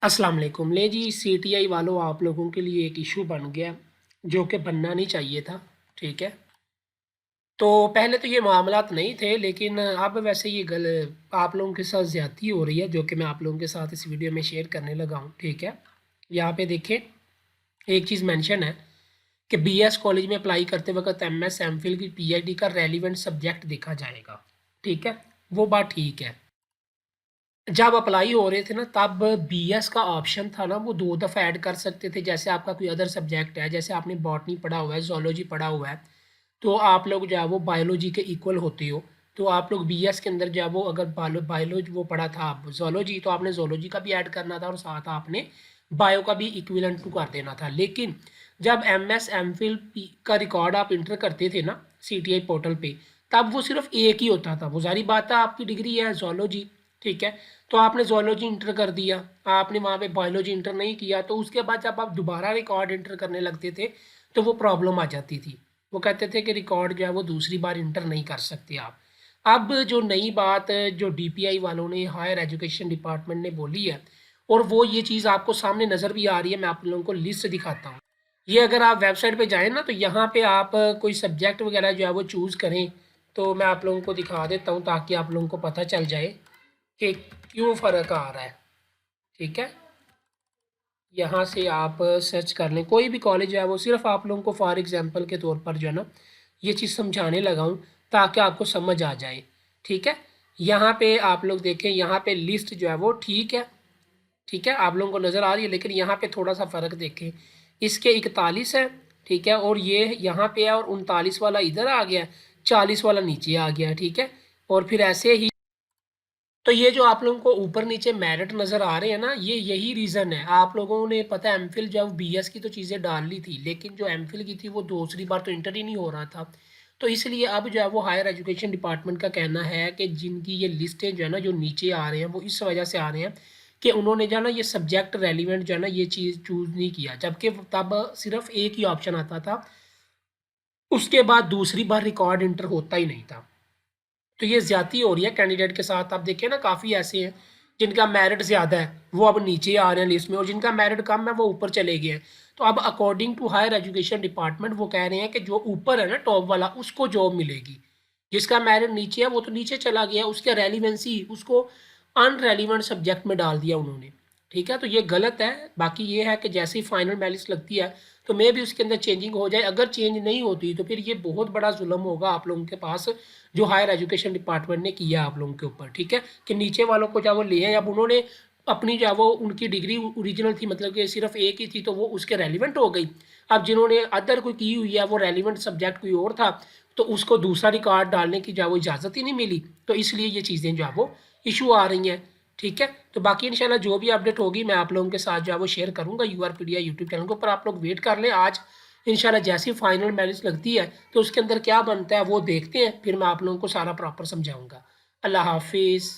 अस्सलाम वालेकुम। ले जी सीटीआई वालों, आप लोगों के लिए एक इशू बन गया जो कि बनना नहीं चाहिए था। ठीक है, तो पहले तो ये मामलात नहीं थे, लेकिन अब वैसे ये गल आप लोगों के साथ ज़्यादती हो रही है, जो कि मैं आप लोगों के साथ इस वीडियो में शेयर करने लगा हूँ। ठीक है, यहाँ पे देखें, एक चीज़ मेंशन है कि बीएस कॉलेज में अप्लाई करते वक्त एमएस एमफिल की पीएचडी का रेलिवेंट सब्जेक्ट देखा जाएगा। ठीक है, वो बात ठीक है। जब अप्लाई हो रहे थे ना, तब बीएस का ऑप्शन था ना, वो दो दफ़ा ऐड कर सकते थे। जैसे आपका कोई अदर सब्जेक्ट है, जैसे आपने बॉटनी पढ़ा हुआ है, जोलॉजी पढ़ा हुआ है, तो आप लोग जो है वो बायोलॉजी के इक्वल होते हो। तो आप लोग बीएस के अंदर जो है वो अगर बायोलॉजी वो पढ़ा था आप जोलॉजी, तो आपने जोलॉजी का भी ऐड करना था और साथ आपने बायो का भी इक्विवेलेंट टू कर देना था। लेकिन जब एमएस एमफिल का रिकॉर्ड आप इंटर करते थे ना सीटीआई पोर्टल पे, तब वो सिर्फ एक ही होता था। वो जारी बात है, आपकी डिग्री है जोलॉजी। ठीक है, तो आपने जोलॉजी इंटर कर दिया, आपने वहाँ पे बायोलॉजी इंटर नहीं किया, तो उसके बाद जब आप दोबारा रिकॉर्ड इंटर करने लगते थे तो वो प्रॉब्लम आ जाती थी। वो कहते थे कि रिकॉर्ड जो है वो दूसरी बार इंटर नहीं कर सकते आप। अब जो नई बात जो डीपीआई वालों ने, हायर एजुकेशन डिपार्टमेंट ने बोली है, और वो ये चीज़ आपको सामने नज़र भी आ रही है। मैं आप लोगों को लिस्ट दिखाता हूँ। ये अगर आप वेबसाइट पे जाएँ ना, तो यहाँ पे आप कोई सब्जेक्ट वगैरह जो है वो चूज़ करें, तो मैं आप लोगों को दिखा देता हूँ ताकि आप लोगों को पता चल जाए कि क्यों फ़र्क आ रहा है। ठीक है, यहाँ से आप सर्च कर लें कोई भी कॉलेज है, वो सिर्फ आप लोगों को फॉर एग्जांपल के तौर पर जो है ना, ये चीज़ समझाने लगा हूँ ताकि आपको समझ आ जाए। ठीक है, यहाँ पे आप लोग देखें, यहाँ पे लिस्ट जो है वो ठीक है। ठीक है, आप लोगों को नज़र आ रही है, लेकिन यहाँ पे थोड़ा सा फ़र्क देखें। इसके 41 है। ठीक है, और ये यहाँ पे है, और 39 वाला इधर आ गया, 40 वाला नीचे आ गया। ठीक है, और फिर ऐसे ही, तो ये जो आप लोगों को ऊपर नीचे मेरिट नज़र आ रहे हैं ना, ये यही रीज़न है। आप लोगों ने पता है एमफिल जो है बीएस की तो चीज़ें डाल ली थी, लेकिन जो एमफिल की थी वो दूसरी बार तो इंटर ही नहीं हो रहा था। तो इसलिए अब जो है वो हायर एजुकेशन डिपार्टमेंट का कहना है कि जिनकी ये लिस्टें जो है ना, जो नीचे आ रहे हैं, वो इस वजह से आ रहे हैं कि उन्होंने जो है ना ये सब्जेक्ट रेलिवेंट जो है ना ये चीज़ चूज़ नहीं किया, जबकि तब सिर्फ एक ही ऑप्शन आता था, उसके बाद दूसरी बार रिकॉर्ड इंटर होता ही नहीं था। तो ये ज़्यादती हो रही है कैंडिडेट के साथ। आप देखिए ना, काफ़ी ऐसे हैं जिनका मेरिट ज़्यादा है, वो अब नीचे आ रहे हैं लिस्ट में, और जिनका मेरिट कम है वो ऊपर चले गए हैं। तो अब according to higher education department वो कह रहे हैं कि जो ऊपर है ना टॉप वाला, उसको जॉब मिलेगी। जिसका मेरिट नीचे है वो तो नीचे चला गया, उसका रेलिवेंसी उसको अनरेलिवेंट सब्जेक्ट में डाल दिया उन्होंने। ठीक है, तो ये गलत है। बाकी ये है कि जैसे ही फाइनल मेरिट लगती है तो मे भी उसके अंदर चेंजिंग हो जाए। अगर चेंज नहीं होती तो फिर ये बहुत बड़ा जुल्म होगा आप लोगों के पास, जो हायर एजुकेशन डिपार्टमेंट ने किया आप लोगों के ऊपर। ठीक है, कि नीचे वालों को जब वो लिए, अब उन्होंने अपनी जो वो उनकी डिग्री ओरिजिनल थी, मतलब कि सिर्फ एक ही थी, तो वो उसके रेलिवेंट हो गई। अब जिन्होंने अदर कोई की हुई है, वो रेलिवेंट सब्जेक्ट कोई और था, तो उसको दूसरा रिकॉर्ड डालने की जो वो इजाज़त ही नहीं मिली। तो इसलिए ये चीज़ें जो है वो इशू आ रही हैं। ठीक है, तो बाकी इंशाल्लाह जो भी अपडेट होगी मैं आप लोगों के साथ जो है वो शेयर करूँगा यूआरपीडिया यूट्यूब चैनल के ऊपर। आप लोग वेट कर लें, आज इंशाल्लाह जैसी फाइनल मेरिट लगती है तो उसके अंदर क्या बनता है वो देखते हैं, फिर मैं आप लोगों को सारा प्रॉपर समझाऊँगा। अल्लाह हाफिज़।